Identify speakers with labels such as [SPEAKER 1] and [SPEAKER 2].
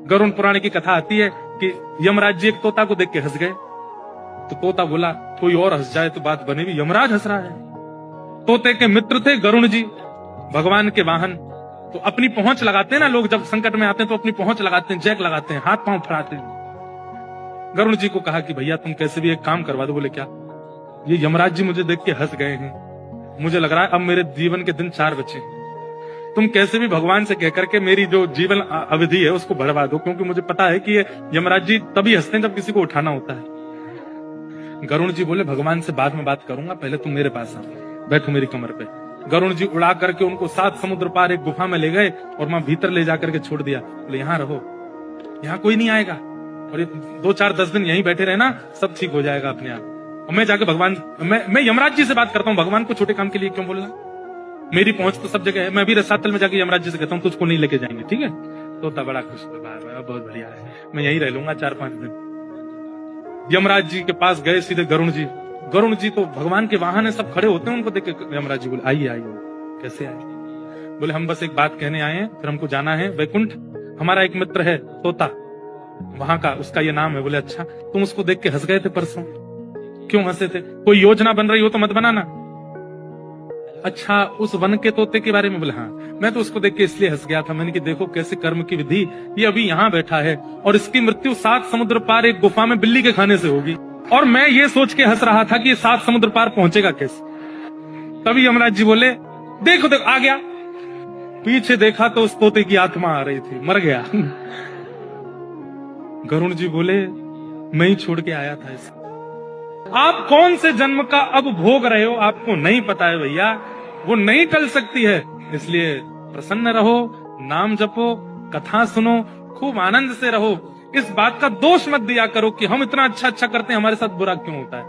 [SPEAKER 1] गरुड़ पुराण की कथा आती है कि यमराज जी एक तोता को देख के हंस गए। तो तोता बोला कोई और हंस जाए तो बात बनेगी, यमराज हंस रहा है। तोते के मित्र थे गरुड़ जी, भगवान के वाहन। तो अपनी पहुंच लगाते हैं ना लोग, जब संकट में आते हैं तो अपनी पहुंच लगाते हैं, जैक लगाते हैं, हाथ पांव फड़ाते हैं। गरुड़ जी को कहा कि भैया तुम कैसे भी एक काम करवा दो। बोले क्या? ये यमराज जी मुझे देख के हंस गए हैं, मुझे लग रहा है अब मेरे जीवन के दिन 4 बचे हैं। तुम कैसे भी भगवान से कहकर के मेरी जो जीवन अवधि है उसको बढ़वा दो, क्योंकि मुझे पता है कि ये यमराज जी तभी हंसते हैं जब किसी को उठाना होता है। गरुड़ जी बोले भगवान से बाद में बात करूंगा, पहले तुम मेरे पास आओ, बैठो मेरी कमर पे। गरुड़ जी उड़ा करके उनको 7 समुद्र पार एक गुफा में ले गए और वहां भीतर ले जाकर के छोड़ दिया। बोले यहाँ रहो, यहाँ कोई नहीं आएगा, और ये 2-4-10 दिन यहीं बैठे रहना, सब ठीक हो जाएगा अपने आप। और मैं जाके भगवान, मैं यमराज जी से बात करता हूँ, भगवान को छोटे काम के लिए क्यों बोलना, मेरी पहुंच तो सब जगह है। मैं भी रसातल में जाके यमराज जी से कहता हूँ तुझको नहीं लेके जाएंगे, ठीक है? तोता बड़ा खुश हुआ, बहुत बढ़िया है, मैं यहीं रह लूंगा 4-5 दिन। यमराज जी के पास गए सीधे गरुड़ जी। गरुड़ जी तो भगवान के वाहन है, सब खड़े होते हैं, उनको देख के यमराज जी बोले आइए आइए। कैसे आए? बोले हम बस एक बात कहने आए हैं, फिर हमको जाना है वैकुंठ। हमारा एक मित्र है तोता, वहां का, उसका ये नाम है। बोले अच्छा, तुम उसको देख के हंस गए थे परसों, क्यों हंसे थे? कोई योजना बन रही हो तो मत बनाना। अच्छा, उस वन के तोते के बारे में? बोले हाँ, मैं तो उसको देख के इसलिए हंस गया था, मैंने कि देखो कैसे कर्म की विधि, ये अभी यहाँ बैठा है और इसकी मृत्यु 7 समुद्र पार एक गुफा में बिल्ली के खाने से होगी, और मैं ये सोच के हंस रहा था कि ये 7 समुद्र पार पहुंचेगा कैसे। तभी यमराज जी बोले देखो देखो आ गया। पीछे देखा तो उस तोते की आत्मा आ रही थी, मर गया। गरुड़ जी बोले मैं ही छोड़ के आया था इसे। आप कौन से जन्म का अब भोग रहे हो आपको नहीं पता है भैया, वो नहीं टल सकती है। इसलिए प्रसन्न रहो, नाम जपो, कथा सुनो, खूब आनंद से रहो। इस बात का दोष मत दिया करो कि हम इतना अच्छा करते हैं, हमारे साथ बुरा क्यों होता है।